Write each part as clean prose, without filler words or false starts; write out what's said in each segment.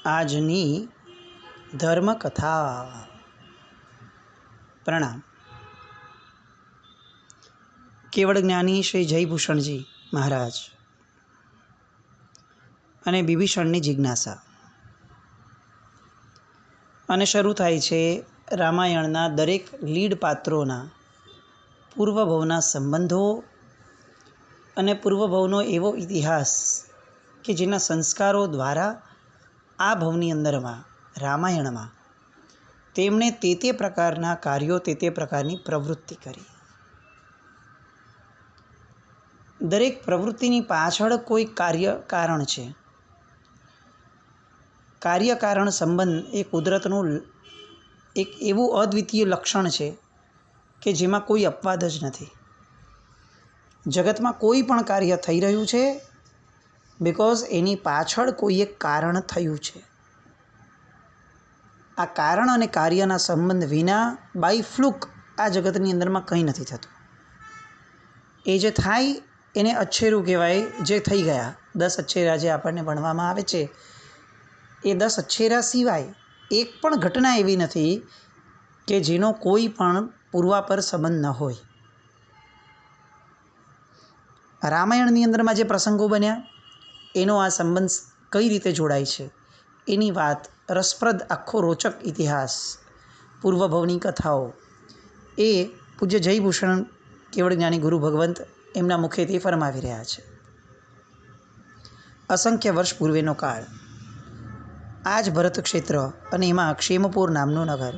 આજની ધર્મકથા. પ્રણામ. કેવળ જ્ઞાની શ્રી જયભૂષણજી મહારાજ અને વિભીષણની જિજ્ઞાસા. અને શરૂ થાય છે રામાયણના દરેક લીડ પાત્રોના પૂર્વભવના સંબંધો અને પૂર્વભવનો એવો ઇતિહાસ કે જેના સંસ્કારો દ્વારા આ ભવની અંદરમાં રામાયણમાં તેમણે તે પ્રકારના કાર્યો તે પ્રકારની પ્રવૃત્તિ કરી. દરેક પ્રવૃત્તિની પાછળ કોઈ કારણ છે. કાર્યકારણ સંબંધ એ કુદરતનું એક એવું અદ્વિતીય લક્ષણ છે કે જેમાં કોઈ અપવાદ જ નથી. જગતમાં કોઈ પણ કાર્ય થઈ રહ્યું છે બિકોઝ એની પાછળ કોઈ એક કારણ થયું છે. આ કારણ અને કાર્યના સંબંધ વિના બાય ફ્લુક આ જગતની અંદરમાં કંઈ નથી થતું. એ જે થાય એને અચ્છેરું કહેવાય. જે થઈ ગયા 10 અચ્છેરા જે આપણને ભણવામાં આવે છે, એ 10 અચ્છેરા સિવાય એક પણ ઘટના એવી નથી કે જેનો કોઈ પણ પૂર્વાપર સંબંધ ન હોય. રામાયણની અંદરમાં જે પ્રસંગો બન્યા એનો આ સંબંધ કઈ રીતે જોડાય છે એની વાત, રસપ્રદ આખો રોચક ઇતિહાસ, પૂર્વભવની કથાઓ એ પૂજ્ય જયભૂષણ કેવળ જ્ઞાની ગુરુ ભગવંત એમના મુખેથી ફરમાવી રહ્યા છે. અસંખ્ય વર્ષ પૂર્વેનો કાળ. આ જ ભરત ક્ષેત્ર અને એમાં ક્ષેમપુર નામનું નગર.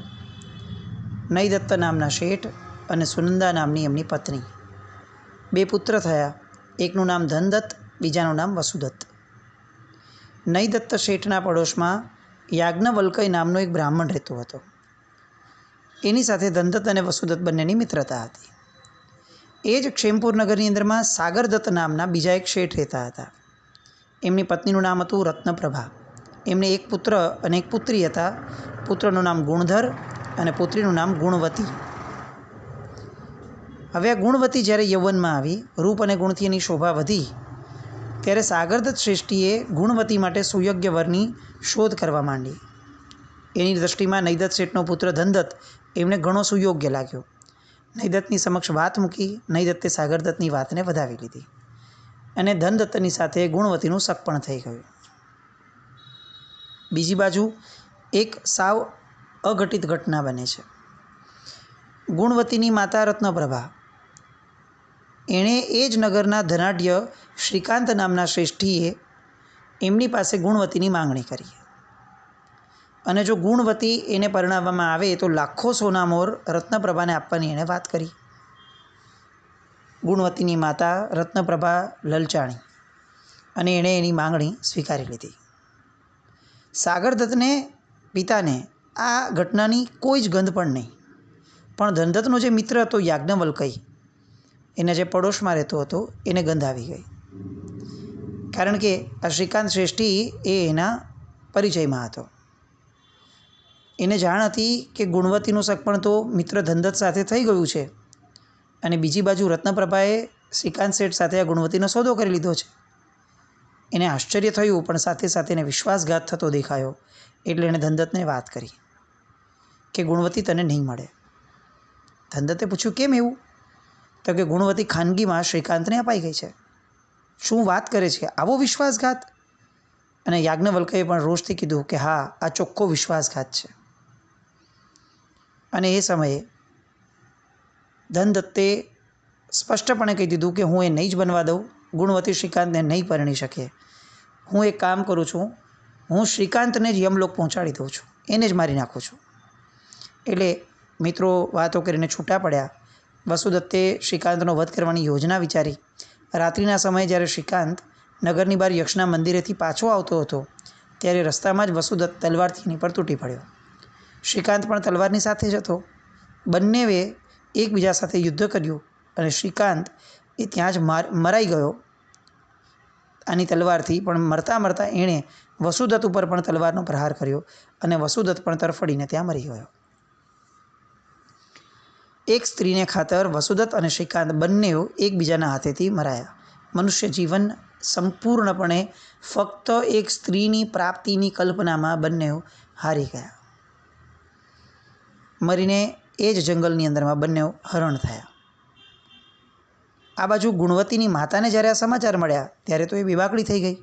નૈદત્ત નામના શેઠ અને સુનંદા નામની એમની પત્ની. 2 પુત્ર થયા. એકનું નામ ધનદત્ત, બીજાનું નામ વસુદત્ત. નૈદત્ત શેઠના પડોશમાં યાજ્ઞવલ્કય નામનો એક બ્રાહ્મણ રહેતો હતો. એની સાથે ધનદત્ત અને વસુદત્ત બંનેની મિત્રતા હતી. એ જ ક્ષેમપુર નગરની અંદરમાં સાગરદત્ત નામના બીજા એક શેઠ રહેતા હતા. એમની પત્નીનું નામ હતું રત્નપ્રભા. એમને એક પુત્ર અને એક પુત્રી હતા. પુત્રનું નામ ગુણધર અને પુત્રીનું નામ ગુણવતી. હવે આ ગુણવતી જ્યારે યૌવનમાં આવી, રૂપ અને ગુણથી એની શોભા વધી, ત્યારે સાગરદત્ત શ્રેષ્ઠીએ ગુણવતી માટે સુયોગ્ય વરની શોધ કરવા માંડી. એની દૃષ્ટિમાં નૈદત્ત શેઠનો પુત્ર ધનદત્ત એમને ઘણો સુયોગ્ય લાગ્યો. નૈદત્તની સમક્ષ વાત મૂકી. નૈદત્તે સાગરદત્તની વાતને વધાવી લીધી અને ધનદત્તની સાથે ગુણવતીનું સગપણ થઈ ગયું. બીજી બાજુ એક સાવ અઘટિત ઘટના બને છે. ગુણવતીની માતા રત્નપ્રભા, એણે એ જ નગરના ધનાઢ્ય શ્રીકાંત નામના શ્રેષ્ઠીએ એમની પાસે ગુણવતીની માંગણી કરી. અને જો ગુણવતી એને પરણાવવામાં આવે તો લાખો સોનામોર રત્નપ્રભાને આપવાની એણે વાત કરી. ગુણવતીની માતા રત્નપ્રભા લલચાણી અને એણે એની માંગણી સ્વીકારી લીધી. સાગરદત્તને પિતાને આ ઘટનાની કોઈ જ ગંધ પણ નહીં. પણ ધનદત્તનો જે મિત્ર હતો યાજ્ઞવલ્કય, એના જે પડોશમાં રહેતો હતો, એને ગંધ આવી ગઈ. કારણ કે આ શ્રીકાંત શ્રેષ્ઠી એ એના પરિચયમાં હતો. એને જાણ હતી કે ગુણવતીનું સગપણ તો મિત્ર ધનદત્ત સાથે થઈ ગયું છે અને બીજી બાજુ રત્નપ્રભાએ શ્રીકાંત શેઠ સાથે આ ગુણવતીનો સોદો કરી લીધો છે. એને આશ્ચર્ય થયું, પણ સાથે સાથે એને વિશ્વાસઘાત થતો દેખાયો. એટલે એણે ધનદત્તને વાત કરી કે ગુણવતી તને નહીં મળે. ધનદત્તે પૂછ્યું, કેમ એવું? તો કે ગુણવતી ખાનગીમાં શ્રીકાંતને અપાઈ ગઈ છે. શું વાત કરે છે? આવો વિશ્વાસઘાત? અને યાજ્ઞવલ્કયે પણ રોષથી કીધું કે હા, આ ચોખ્ખો વિશ્વાસઘાત છે. અને એ સમયે ધનદત્તે સ્પષ્ટપણે કહી દીધું કે હું એ નહીં જ બનવા દઉં. ગુણવતી શ્રીકાંતને નહીં પરણી શકે. હું એક કામ કરું છું, હું શ્રીકાંતને જ યમલોક પહોંચાડી દઉં છું, એને જ મારી નાખું છું. એટલે મિત્રો વાતો કરીને છૂટા પડ્યા. વસુદત્તે શ્રીકાંતનો વધ કરવાની યોજના વિચારી. રાત્રિના સમયે જ્યારે શ્રીકાંત નગરની બહાર યક્ષના મંદિરેથી પાછો આવતો હતો, ત્યારે રસ્તામાં જ વસુદત્ત તલવારથી એની પર તૂટી પડ્યો. શ્રીકાંત પણ તલવારની સાથે જ હતો. બંનેએ એકબીજા સાથે યુદ્ધ કર્યું અને શ્રીકાંત એ ત્યાં જ મરાઈ ગયો આની તલવારથી. પણ મરતા મરતા એણે વસુદત્ત ઉપર પણ તલવારનો પ્રહાર કર્યો અને વસુદત્ત પણ તરફડીને ત્યાં મરી ગયો. એક સ્ત્રીને ખાતર વસુદત્ત અને શ્રીકાંત બંને એકબીજાના હાથેથી મરાયા. મનુષ્ય જીવન સંપૂર્ણપણે ફક્ત એક સ્ત્રીની પ્રાપ્તિની કલ્પનામાં બંને હારી ગયા. મરીને એ જ જંગલની અંદરમાં બંને હરણ થયા. આ બાજુ ગુણવતીની માતાને જ્યારે આ સમાચાર મળ્યા ત્યારે તો એ બેબાકડી થઈ ગઈ.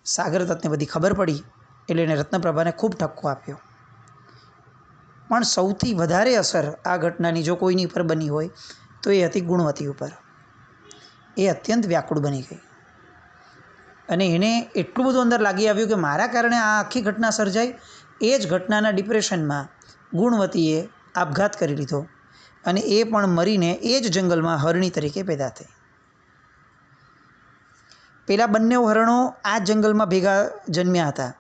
સાગર દત્તને બધી ખબર પડી એટલે એણે રત્નપ્રભાને ખૂબ ઠપકો આપ્યો. પણ સૌથી વધારે અસર આ ઘટનાની જો કોઈની પર બની હોય તો એ હતી ગુણવતી ઉપર. એ અત્યંત વ્યાકુળ બની ગઈ અને એને એટલું બધું અંદર લાગી આવ્યું કે મારા કારણે આ આખી ઘટના સર્જાઈ. એ જ ઘટનાના ડિપ્રેશનમાં ગુણવતીએ આપઘાત કરી લીધો અને એ પણ મરીને એ જ જંગલમાં હરણી તરીકે પેદા થઈ. પેલા બંને હરણો આ જંગલમાં ભેગા જન્મ્યા હતા.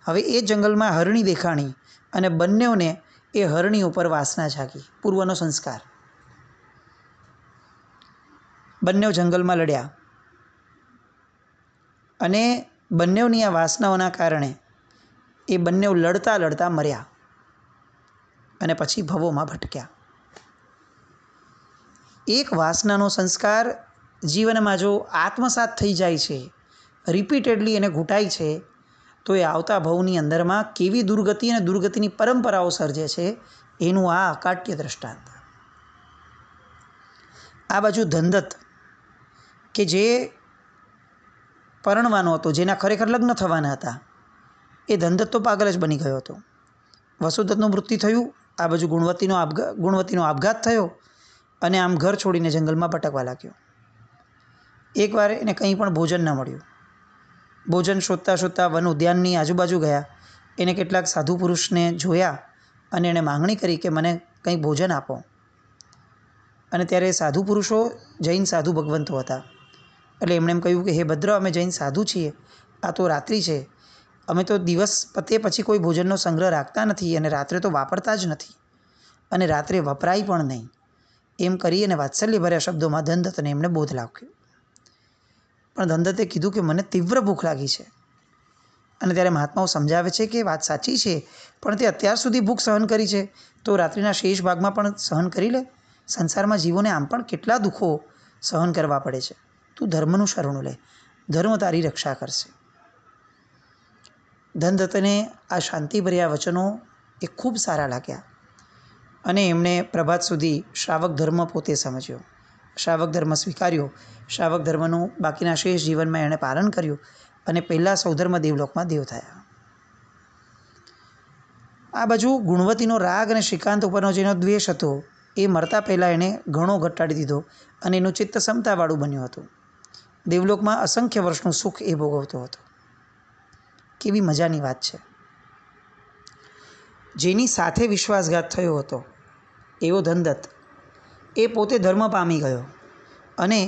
હવે એ જંગલમાં હરણી દેખાણી અને બંનેઓને એ હરણી ઉપર વાસના જાગી, પૂર્વનો સંસ્કાર. બંને જંગલમાં લડ્યા અને બંનેની આ વાસનાઓના કારણે એ બંને લડતા લડતા મર્યા અને પછી ભવોમાં ભટક્યા. એક વાસનાનો સંસ્કાર જીવનમાં જો આત્મસાત થઈ જાય છે, રિપીટેડલી એને ઘૂંટાય છે, તો એ આવતા ભવની અંદરમાં કેવી દુર્ગતિ અને દુર્ગતિની પરંપરાઓ સર્જે છે એનું આ અકાટ્ય દ્રષ્ટાંત. આ બાજુ ધનદત્ત કે જે પરણવાનો હતો, જેના ખરેખર લગ્ન થવાના હતા, એ ધનદત્ત તો પાગલ જ બની ગયો હતો. વસુદત્તનું મૃત્યુ થયું, આ બાજુ ગુણવતીનો આપઘાત થયો અને આમ ઘર છોડીને જંગલમાં ભટકવા લાગ્યો. એકવાર એને કંઈ પણ ભોજન ન મળ્યું. ભોજન શોધતા શોધતા વન ઉદ્યાનની આજુબાજુ ગયા. એને કેટલાક સાધુ પુરુષને જોયા અને એણે માંગણી કરી કે મને કંઈ ભોજન આપો. અને ત્યારે સાધુ પુરુષો જૈન સાધુ ભગવંતો હતા. એટલે એમણે એમ કહ્યું કે હે ભદ્ર, અમે જૈન સાધુ છીએ, આ તો રાત્રિ છે, અમે તો દિવસ પતે પછી કોઈ ભોજનનો સંગ્રહ રાખતા નથી અને રાત્રે તો વાપરતા જ નથી અને રાત્રે વપરાય પણ નહીં. એમ કરી અને વાત્સલ્યભર્યા શબ્દોમાં ધનદત્તને એમણે બોધ લાગ્યો. પણ ધનદત્તે કીધું કે મને તીવ્ર ભૂખ લાગી છે. અને ત્યારે મહાત્માઓ સમજાવે છે કે વાત સાચી છે, પણ તે અત્યાર સુધી ભૂખ સહન કરી છે તો રાત્રિના શેષ ભાગમાં પણ સહન કરી લે. સંસારમાં જીવોને આમ પણ કેટલા દુઃખો સહન કરવા પડે છે. તું ધર્મનું શરણું લે, ધર્મ તારી રક્ષા કરશે. ધનદત્તને આ શાંતિભર્યા વચનો એ ખૂબ સારા લાગ્યા અને એમણે પ્રભાત સુધી શ્રાવક ધર્મ પોતે સમજ્યો, શ્રાવક ધર્મ સ્વીકાર્યો. શ્રાવક ધર્મનું બાકીના શેષ જીવનમાં એણે પાલન કર્યું અને પહેલાં સૌધર્મ દેવલોકમાં દેવ થયા. આ બાજુ ગુણવતીનો રાગ અને શ્રીકાંત ઉપરનો જેનો દ્વેષ હતો એ મરતા પહેલાં એણે ઘણો ઘટાડી દીધો અને એનું ચિત્ત સમતાવાળું બન્યું હતું. દેવલોકમાં અસંખ્ય વર્ષનું સુખ એ ભોગવતો હતો. કેવી મજાની વાત છે. જેની સાથે વિશ્વાસઘાત થયો હતો એવો ધનદત્ત એ પોતે ધર્મ પામી ગયો અને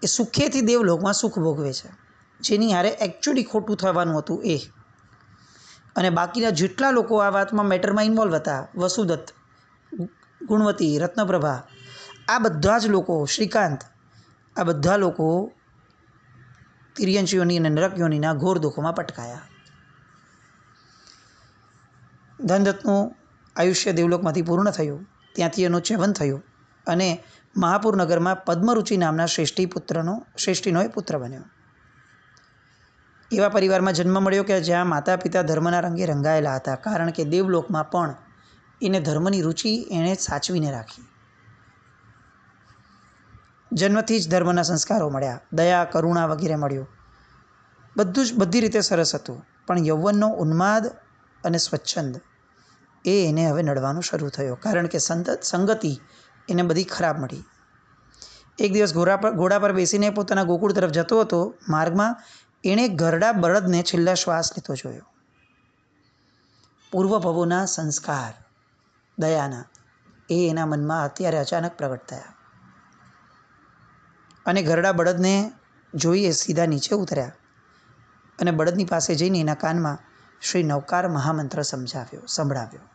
એ સુખેથી દેવલોકમાં સુખ ભોગવે છે. જેની હારે એકચ્યુઅલી ખોટું થવાનું હતું એ. અને બાકીના જેટલા લોકો આ વાતમાં મેટરમાં ઇન્વોલ્વ હતા, વસુદત્ત, ગુણવતી, રત્નપ્રભા, આ બધા જ લોકો, શ્રીકાંત, આ બધા લોકો તિર્યંશીઓની અને નરકયોનીના ઘોર દુઃખોમાં પટકાયા. ધનદત્તનું આયુષ્ય દેવલોકમાંથી પૂર્ણ થયું. ત્યાંથી એનું ચ્યવન થયું અને મહાપુર નગરમાં પદ્મરુચિ નામના શ્રેષ્ઠીનો એ પુત્ર બન્યો. એવા પરિવારમાં જન્મ મળ્યો કે જ્યાં માતા પિતા ધર્મના રંગે રંગાયેલા હતા, કારણ કે દેવલોકમાં પણ એને ધર્મની રુચિ એણે સાચવીને રાખી. જન્મથી જ ધર્મના સંસ્કારો મળ્યા, દયા, કરુણા વગેરે મળ્યું. બધું જ બધી રીતે સરસ હતું. પણ યૌવનનો ઉન્માદ અને સ્વચ્છંદ એ એને હવે નડવાનું શરૂ થયો, કારણ કે સંગતિ એને બધી ખરાબ મળી. એક દિવસ ઘોડા પર બેસીને પોતાના ગોકુળ તરફ જતો હતો. માર્ગમાં એણે ઘરડા બળદને છેલ્લા શ્વાસ લેતો જોયો. પૂર્વ ભવોના સંસ્કાર દયાના એ એના મનમાં અત્યારે અચાનક પ્રગટ થયા અને ઘરડા બળદને જોઈએ સીધા નીચે ઉતર્યા અને બળદની પાસે જઈને એના કાનમાં શ્રી નવકાર મહામંત્ર સંભળાવ્યો.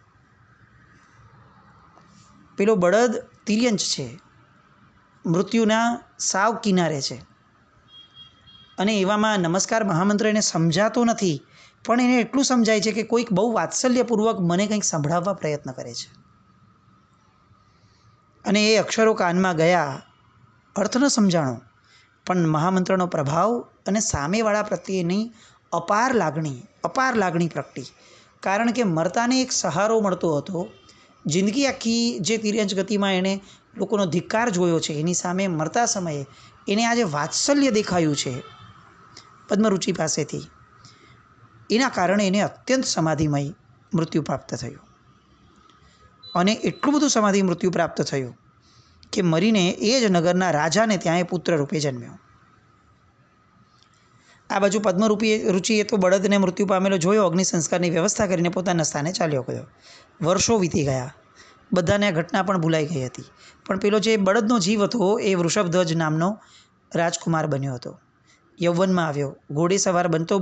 પેલો બળદ તિર્યંચ છે, મૃત્યુના સાવ કિનારે છે અને એવામાં નમસ્કાર મહામંત્ર એને સમજાતો નથી, પણ એને એટલું સમજાય છે કે કોઈક બહુ વાત્સલ્યપૂર્વક મને કંઈક સંભળાવવા પ્રયત્ન કરે છે. અને એ અક્ષરો કાનમાં ગયા, અર્થ ન સમજાણો, પણ મહામંત્રનો પ્રભાવ અને સામેવાળા પ્રત્યેની અપાર લાગણી પ્રગટી. કારણ કે મરતાને એક સહારો મળતો હતો. જિંદગી આખી જે તિર્યંચ ગતિમાં એણે લોકોનો ધિક્કાર જોયો છે, એની સામે મરતા સમયે એને આજે વાત્સલ્ય દેખાયું છે પદ્મરુચિ પાસેથી, એના કારણે એને અત્યંત સમાધિમય મૃત્યુ પ્રાપ્ત થયું. અને એટલું બધું સમાધિ મૃત્યુ પ્રાપ્ત થયું કે મરીને એ જ નગરના રાજાને ત્યાં એ પુત્ર રૂપે જન્મ્યો. આ બાજુ રુચિએ તો બળદને મૃત્યુ પામેલો જોયો, અગ્નિ સંસ્કારની વ્યવસ્થા કરીને પોતાના સ્થાને ચાલ્યો ગયો. વર્ષો વીતી ગયા, બધાને આ ઘટના પણ ભૂલાઈ ગઈ હતી. પણ પેલો જે બળદનો જીવ હતો એ વૃષભધ્વજ નામનો રાજકુમાર બન્યો હતો. યૌવનમાં આવ્યો, ઘોડે સવાર બનતો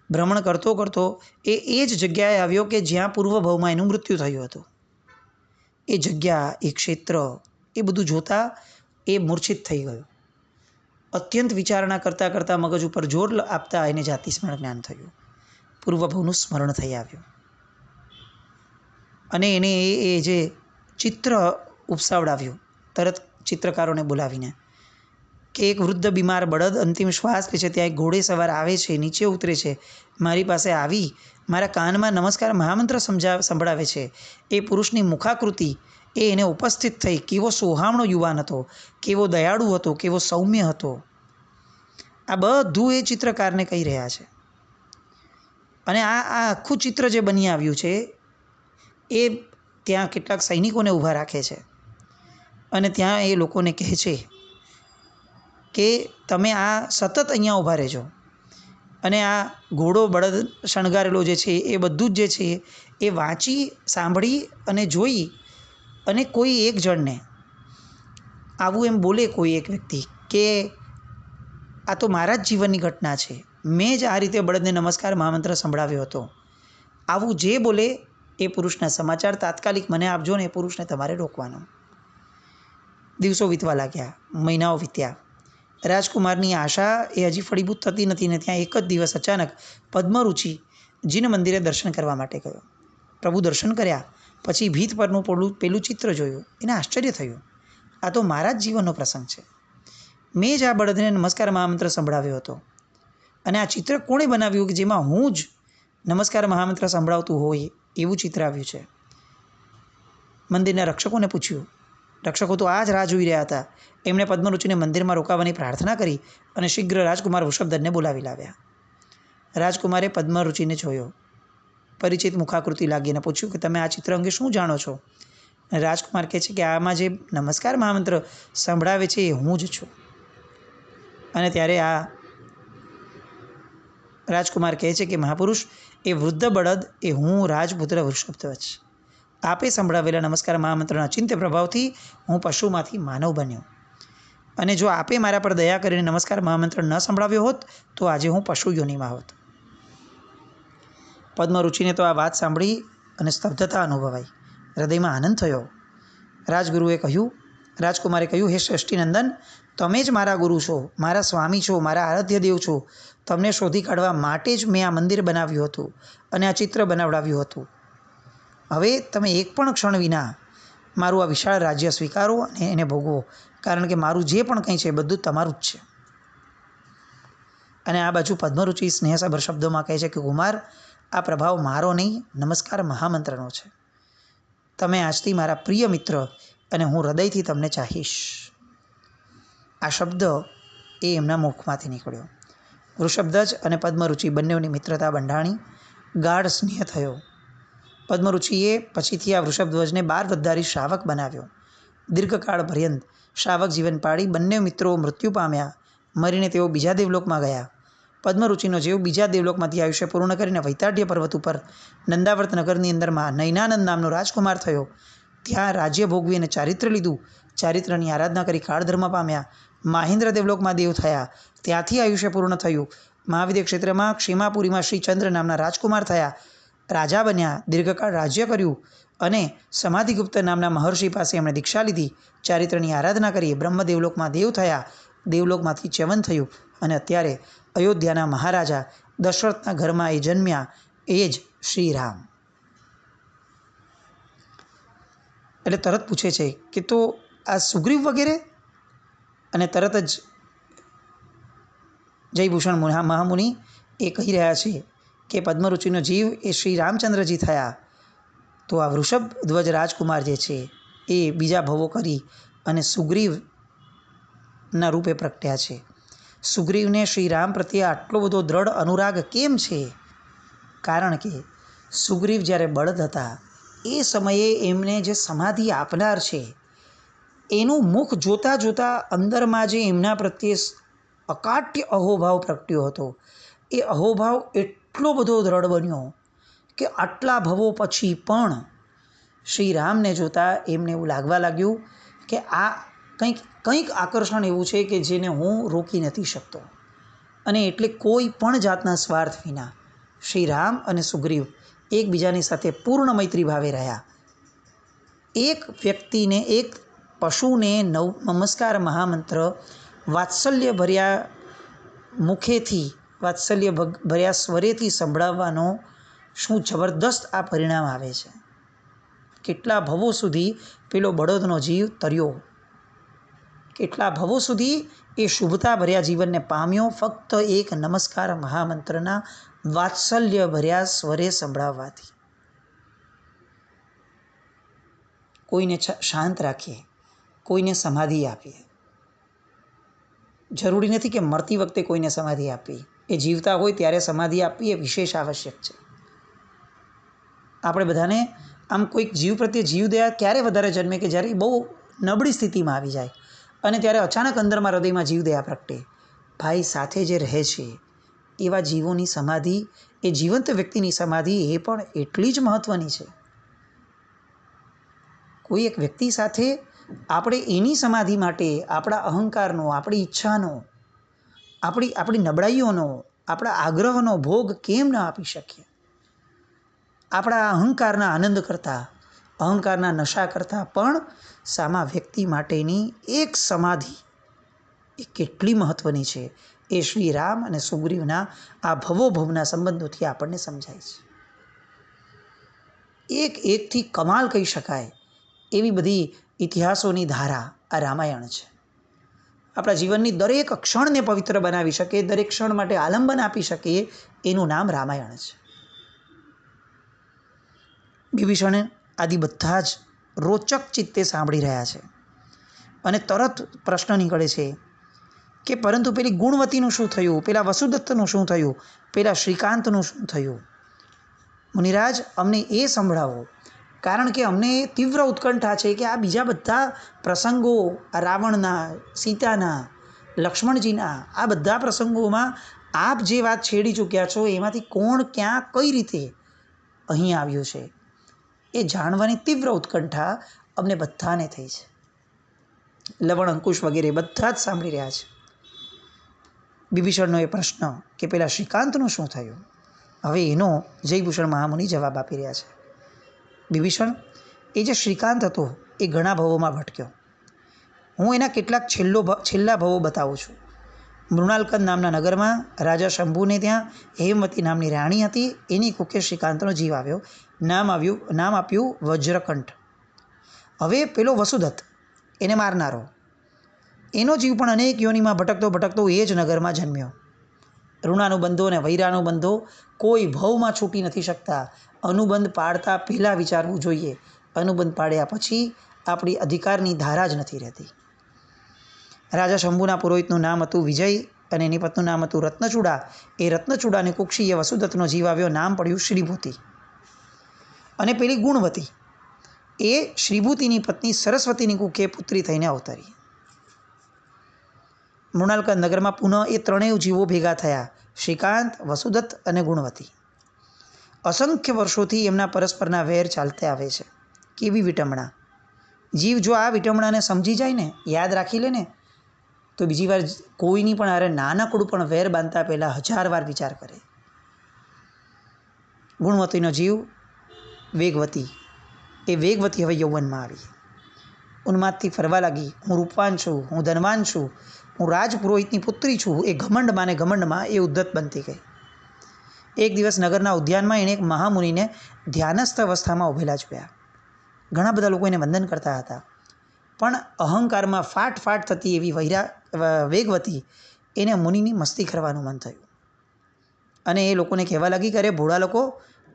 ભ્રમણ કરતો એ જ જગ્યાએ આવ્યો કે જ્યાં પૂર્વભવમાં એનું મૃત્યુ થયું હતું. એ જગ્યા, એ ક્ષેત્ર, એ બધું જોતાં એ મૂર્છિત થઈ ગયો. અત્યંત વિચારણા કરતાં મગજ ઉપર જોર આપતા એને જાતિ સ્મરણ જ્ઞાન થયું. પૂર્વભવનું સ્મરણ થઈ આવ્યું. અને એને એ જે ચિત્ર ઉપસાવડાવ્યું તરત ચિત્રકારોને બોલાવીને કે એક વૃદ્ધ બીમાર બળદ અંતિમ શ્વાસ લે છે, ત્યાં એક ઘોડે સવાર આવે છે, નીચે ઉતરે છે, મારી પાસે આવી મારા કાનમાં નમસ્કાર મહામંત્ર સંભળાવે છે. એ પુરુષની મુખાકૃતિ એ એને ઉપસ્થિત થઈ. કેવો સોહામણો યુવાન હતો, કેવો દયાળુ હતો, કેવો સૌમ્ય હતો. આ બધું એ ચિત્રકારને કહી રહ્યા છે. અને આ આખું ચિત્ર જે બની આવ્યું છે એ ત્યાં કેટલાક સૈનિકોને ઊભા રાખે છે અને ત્યાં એ લોકોને કહે છે કે તમે આ સતત અહીંયા ઊભા રહેજો અને આ ઘોડો બળદ શણગારેલો જે છે એ બધું જ જે છે એ વાંચી, સાંભળી અને જોઈ અને કોઈ એક જણને આવું એમ બોલે, કોઈ એક વ્યક્તિ કે આ તો મારા જ જીવનની ઘટના છે, મેં જ આ રીતે બળદને નમસ્કાર મહામંત્ર સંભળાવ્યો હતો, આવું જે બોલે એ પુરુષના સમાચાર તાત્કાલિક મને આપજો ને એ પુરુષને તમારે રોકવાનો. દિવસો વીતવા લાગ્યા, મહિનાઓ વીત્યા. રાજકુમારની આશા એ હજી ફળીભૂત થતી નથી ને ત્યાં એક જ દિવસ અચાનક પદ્મરુચિ જીન મંદિરે દર્શન કરવા માટે ગયો. પ્રભુ દર્શન કર્યા પછી ભીત પરનું પેલું ચિત્ર જોયું. એને આશ્ચર્ય થયું, આ તો મારા જ જીવનનો પ્રસંગ છે. મેં જ આ બળદને નમસ્કાર મહામંત્ર સંભળાવ્યો હતો અને આ ચિત્ર કોણે બનાવ્યું કે જેમાં હું જ નમસ્કાર મહામંત્ર સંભળાવતું હોય એવું ચિત્ર આવ્યું છે. મંદિરના રક્ષકોને પૂછ્યું. રક્ષકો તો આ જ રાહ જોઈ રહ્યા હતા. એમણે પદ્મરુચિને મંદિરમાં રોકાવાની પ્રાર્થના કરી અને શીઘ્ર રાજકુમાર વૃષભધનને બોલાવી લાવ્યા. રાજકુમારે પદ્મરુચિને જોયો, પરિચિત મુખાકૃતિ લાગીને પૂછ્યું કે તમે આ ચિત્ર અંગે શું જાણો છો? અને રાજકુમાર કહે છે કે આમાં જે નમસ્કાર મહામંત્ર સંભળાવે છે એ હું જ છું. અને ત્યારે આ રાજકુમાર કહે છે કે મહાપુરુષ, એ વૃદ્ધ બળદ એ હું રાજપુત્ર વૃષભધ્વજ. આપે સંભળાવેલા નમસ્કાર મહામંત્રના અચિંત્ય પ્રભાવથી હું પશુમાંથી માનવ બન્યો. અને જો આપે મારા પર દયા કરીને નમસ્કાર મહામંત્ર ન સંભળાવ્યો હોત તો આજે હું પશુ યોનિમાં હોત. પદ્મરુચિને તો આ વાત સાંભળી અને સ્તબ્ધતા અનુભવાઈ, હૃદયમાં આનંદ થયો. રાજકુમારે કહ્યું, હે શ્રેષ્ઠીનંદન, તમે જ મારા ગુરુ છો, મારા સ્વામી છો, મારા આરાધ્ય દેવ છો. તમને શોધી કાઢવા માટે જ મેં આ મંદિર બનાવ્યું હતું અને આ ચિત્ર બનાવડાવ્યું હતું. હવે તમે એક પણ ક્ષણ વિના મારું આ વિશાળ રાજ્ય સ્વીકારો અને એને ભોગવો, કારણ કે મારું જે પણ કંઈ છે બધું તમારું જ છે. અને આ બાજુ પદ્મરુચિ સ્નેહસભર શબ્દોમાં કહે છે કે કુમાર, આ પ્રભાવ મારો નહીં, નમસ્કાર મહામંત્રનો છે. તમે આજથી મારા પ્રિય મિત્ર અને હું હૃદયથી તમને ચાહીશ. આ શબ્દ એ એમના મુખમાંથી નીકળ્યો. વૃષભધ્વજ અને પદ્મરુચિ બંનેની મિત્રતા બંધાણી, ગાઢ સ્નેહ થયો. પદ્મરુચિએ પછીથી આ વૃષભધ્વજને 12 વરદારી શ્રાવક બનાવ્યો. દીર્ઘકાળ પર્યંત શ્રાવક જીવન પાડી બંને મિત્રો મૃત્યુ પામ્યા. મરીને તેઓ બીજા દેવલોકમાં ગયા. પદ્મરુચિનો જીવ બીજા દેવલોકમાંથી આયુષ્ય પૂર્ણ કરીને વૈતાઢ્ય પર્વત ઉપર નંદાવર્ત નગરની અંદરમાં નયનાનંદ નામનો રાજકુમાર થયો. ત્યાં રાજ્ય ભોગવી અને ચારિત્ર લીધું. ચારિત્રની આરાધના કરી કાળધર્મ પામ્યા. માહિન્દ્ર દેવલોકમાં દેવ થયા. ત્યાંથી આયુષ્ય પૂર્ણ થયું. મહાવિદ્ય ક્ષેત્રમાં ક્ષેમાપુરીમાં શ્રી ચંદ્ર નામના રાજકુમાર થયા. રાજા બન્યા, દીર્ઘકાળ રાજ્ય કર્યું અને સમાધિગુપ્ત નામના મહર્ષિ પાસે એમણે દીક્ષા લીધી. ચારિત્રની આરાધના કરી બ્રહ્મદેવલોકમાં દેવ થયા. દેવલોકમાંથી ચ્યવન થયું અને અત્યારે અયોધ્યાના મહારાજા દશરથના ઘરમાં એ જન્મ્યા, એ જ શ્રી રામ. એટલે તરત પૂછે છે કે તો આ સુગ્રીવ વગેરે? અને તરત જ જયભૂષણ મહામુનિ એ કહી રહ્યા છે કે પદ્મરુચિનો જીવ એ શ્રી રામચંદ્રજી થયા, તો આ વૃષભ ધ્વજ રાજકુમાર જે છે એ બીજા ભવો કરી અને સુગ્રીવના રૂપે પ્રગટ્યા છે. સુગ્રીવને શ્રી રામ પ્રત્યે આટલો બધો દ્રઢ અનુરાગ કેમ છે? કારણ કે સુગ્રીવ જ્યારે બળદ હતા એ સમયે એમને જે સમાધિ આપનાર છે એનું મુખ જોતાં જોતાં અંદરમાં જે એમના પ્રત્યે અકાટ્ય અહોભાવ પ્રગટ્યો હતો, એ અહોભાવ એટલો બધો દ્રઢ બન્યો કે આટલા ભવો પછી પણ શ્રી રામને જોતાં એમને એવું લાગવા લાગ્યું કે આ કંઈક આકર્ષણ એવું છે કે જેને હું રોકી નથી શકતો. અને એટલે કોઈ પણ જાતના સ્વાર્થ વિના શ્રી રામ અને સુગ્રીવ એકબીજાની સાથે પૂર્ણ મૈત્રી ભાવે રહ્યા. એક વ્યક્તિને, એક પશુને નમસ્કાર મહામંત્ર વાત્સલ્ય ભર્યા મુખેથી, વાત્સલ્ય ભર્યા સ્વરેથી સંભળાવવાનો શું જબરદસ્ત આ પરિણામ આવે છે. કેટલા ભવો સુધી પેલો બળદનો જીવ તર્યો, કેટલા ભવો સુધી એ શુભતા ભર્યા જીવનને પામ્યો, ફક્ત એક નમસ્કાર મહામંત્રના વાત્સલ્ય ભર્યા સ્વરે સંભળાવવાથી. કોઈને શાંત રાખીએ, કોઈને સમાધિ આપીએ. જરૂરી નથી કે મરતી વખતે કોઈને સમાધિ આપવી, એ જીવતા હોય ત્યારે સમાધિ આપવી એ વિશેષ આવશ્યક છે. આપણે બધાને આમ કોઈક જીવ પ્રત્યે જીવદયા ક્યારે વધારે જન્મે કે જ્યારે બહુ નબળી સ્થિતિમાં આવી જાય અને ત્યારે અચાનક અંદરમાં હૃદયમાં જીવદયા પ્રગટે. ભાઈ સાથે જે રહે છે એવા જીવોની સમાધિ, એ જીવંત વ્યક્તિની સમાધિ એ પણ એટલી જ મહત્ત્વની છે. કોઈ એક વ્યક્તિ સાથે આપણે એની સમાધિ માટે આપણા અહંકારનો, આપણી ઈચ્છાનો, આપણી નબળાઈઓનો, આપણા આગ્રહનો ભોગ કેમ ન આપી શકીએ? આપણા અહંકારના આનંદ કરતાં, અહંકારના નશા કરતાં પણ સામા વ્યક્તિ માટેની એક સમાધિ એ કેટલી મહત્ત્વની છે એ શ્રી રામ અને સુગ્રીવના આ ભવોભવના સંબંધોથી આપણને સમજાય છે. એકથી કમાલ કહી શકાય એવી બધી ઇતિહાસોની ધારા આ રામાયણ છે. આપણા જીવનની દરેક ક્ષણને પવિત્ર બનાવી શકે, દરેક ક્ષણ માટે આલંબન આપી શકે, એનું નામ રામાયણ છે. વિભીષણ આદિ બધા જ રોચક ચિત્તે સાંભળી રહ્યા છે અને તરત પ્રશ્ન નીકળે છે કે પરંતુ પેલી ગુણવતીનું શું થયું, પેલા વસુદત્તનું શું થયું, પેલા શ્રીકાંતનું શું થયું? મુનિરાજ, અમને એ સંભળાવો, કારણ કે અમને તીવ્ર ઉત્કંઠા છે કે આ બીજા બધા પ્રસંગો, આ રાવણના, સીતાના, લક્ષ્મણજીના, આ બધા પ્રસંગોમાં આપ જે વાત છેડી ચૂક્યા છો એમાંથી કોણ, ક્યાં, કઈ રીતે અહીં આવ્યું છે એ જાણવાની તીવ્ર ઉત્કંઠા અમને બધાને થઈ છે. લવણ, અંકુશ વગેરે બધા જ સાંભળી રહ્યા છે. વિભીષણનો એ પ્રશ્ન કે પેલા શ્રીકાંતનું શું થયું, હવે એનો જયભૂષણ મહામુનિ જવાબ આપી રહ્યા છે. વિભીષણ, એ જે શ્રીકાંત હતો એ ઘણા ભવોમાં ભટક્યો. હું એના કેટલાક છેલ્લા ભવો બતાવું છું. મૃણાલકંદ નામના નગરમાં રાજા શંભુને ત્યાં હેમવતી નામની રાણી હતી. એની કુખે શ્રીકાંતનો જીવ આવ્યો. નામ આપ્યું વજ્રકંઠ. હવે પેલો વસુદત્ત, એને મારનારો, એનો જીવ પણ અનેક યોનિમાં ભટકતો એ જ નગરમાં જન્મ્યો. ઋણાનુબંધો અને વૈરાનુબંધો કોઈ ભવમાં છૂટી નથી શકતા. અનુબંધ પાડતા પહેલાં વિચારવું જોઈએ. અનુબંધ પાડ્યા પછી આપણી અધિકારની ધારા જ નથી રહેતી. રાજા શંભુના પુરોહિતનું નામ હતું વિજય અને એની પત્નીનું નામ હતું રત્નચૂડા. એ રત્નચૂડાની કુક્ષીએ વસુદત્તનો જીવ આવ્યો. નામ પડ્યું શ્રીભૂતિ. અને પેલી ગુણવતી, એ શ્રીભૂતિની પત્ની સરસ્વતીની કુખે પુત્રી થઈને અવતરી. મૃણાલકંદ નગરમાં પુનઃ એ ત્રણેય જીવો ભેગા થયા, શ્રીકાંત, વસુદત્ત અને ગુણવતી. અસંખ્ય વર્ષોથી એમના પરસ્પરના વેર ચાલતા આવે છે. કેવી વિટંબણા! જીવ જો આ વિટંબણાને સમજી જાય ને, યાદ રાખી લે ને, તો બીજી વાર કોઈની પણ અરે નાનકડું પણ વેર બાંધતા પહેલાં 1000 વાર વિચાર કરે. ગુણવતીનો જીવ વેગવતી, એ વેગવતી હવે યૌવનમાં આવી. ઉન્માદથી ફરવા લાગી. હું રૂપવાન છું, હું ધનવાન છું, હું રાજપુરોહિતની પુત્રી છું, એ ઘમંડમાં એ ઉદ્ધત બનતી ગઈ. એક દિવસ નગરના ઉદ્યાનમાં એણે એક મહામુનિને ધ્યાનસ્થ અવસ્થામાં ઊભેલા જોયા. ઘણા બધા લોકો એને વંદન કરતા હતા, પણ અહંકારમાં ફાટ થતી એવી વેગવતી એને મુનિની મસ્તી કરવાનું મન થયું અને એ લોકોને કહેવા લાગી કે અરે ભોળા લોકો,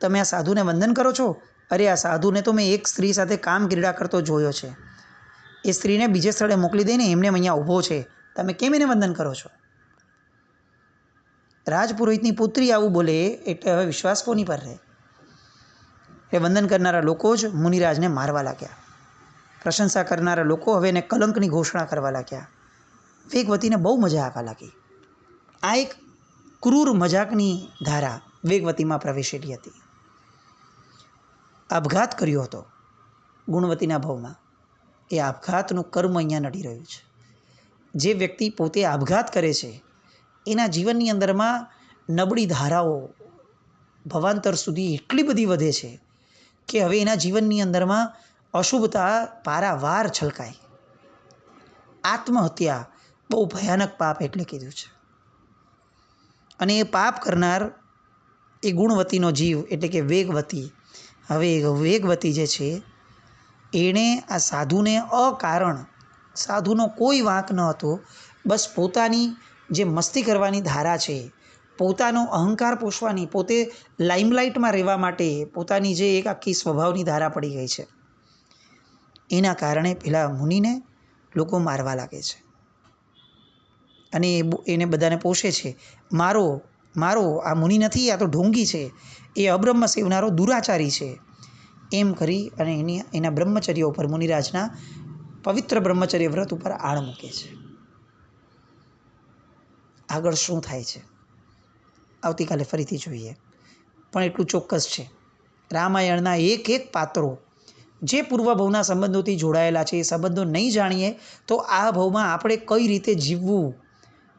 તમે આ સાધુને વંદન કરો છો? અરે આ સાધુને તો મેં એક સ્ત્રી સાથે કામ ક્રીડા કરતો જોયો છે. એ સ્ત્રીને બીજે સ્થળે મોકલી દઈને એમને અહીંયા ઊભો છે, તમે કેમ એને વંદન કરો છો? રાજપુરોહિતની પુત્રી આવું બોલે એટલે હવે વિશ્વાસ કોની પર રહે? એ વંદન કરનારા લોકો જ મુનિરાજને મારવા લાગ્યા. પ્રશંસા કરનારા લોકો હવે એને કલંકની ઘોષણા કરવા લાગ્યા. વેગવતીને બહુ મજા આવવા લાગી. આ એક ક્રૂર મજાકની ધારા વેગવતીમાં પ્રવેશેલી હતી. આપઘાત કર્યો હતો ગુણવતીના ભાવમાં. એ આપઘાતનું કર્મ અહીંયા નડી રહ્યું છે. જે વ્યક્તિ પોતે આપઘાત કરે છે એના જીવનની અંદરમાં નબળી ધારાઓ ભવાંતર સુધી એટલી બધી વધે છે કે હવે એના જીવનની અંદરમાં અશુભતા પારાવાર છલકાય. આત્મહત્યા બહુ ભયાનક પાપ એટલે કીધું છે. અને એ પાપ કરનાર એ ગુણવતીનો જીવ એટલે કે વેગવતી, હવે વેગવતી જે છે એણે આ સાધુને અકારણ, સાધુનો કોઈ વાંક ન હતો, બસ પોતાની જે મસ્તી કરવાની ધારા છે, પોતાનો અહંકાર પોષવાની, પોતે લાઇમલાઇટમાં રહેવા માટે પોતાની જે એક આખી સ્વભાવની ધારા પડી ગઈ છે, એના કારણે પેલા મુનિને લોકો મારવા લાગે છે અને એને બધાને પોષે છે. મારો મારો, આ મુનિ નથી, આ તો ઢોંગી છે, એ અબ્રહ્મ સેવનારો દુરાચારી છે, એમ કરી અને એના બ્રહ્મચર્ય ઉપર, મુનિરાજના પવિત્ર બ્રહ્મચર્ય વ્રત ઉપર આળ મૂકે છે. આગળ શું થાય છે આવતીકાલે ફરીથી જોઈએ. પણ એટલું ચોક્કસ છે, રામાયણના એક એક પાત્રો જે પૂર્વભવના સંબંધોથી જોડાયેલા છે, એ સંબંધો નહીં જાણીએ તો આ ભવમાં આપણે કઈ રીતે જીવવું,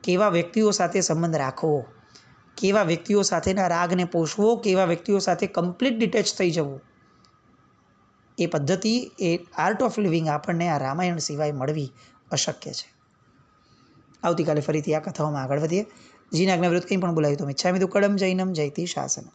કેવા વ્યક્તિઓ સાથે સંબંધ રાખવો, કેવા વ્યક્તિઓ સાથેના રાગને પોષવો, કેવા વ્યક્તિઓ સાથે કમ્પ્લીટ ડિટેચ થઈ જવું, એ પદ્ધતિ, એ આર્ટ ઓફ લિવિંગ આપણને આ રામાયણ સિવાય મળવી અશક્ય છે. આવતીકાલે ફરીથી આ કથાઓમાં આગળ વધીએ. જીના આજ્ઞા વિરુદ્ધ કંઈ પણ બોલાયું તો મિચ્છામિ દુક્કડમ જૈનમ જયતિ શાસનમ.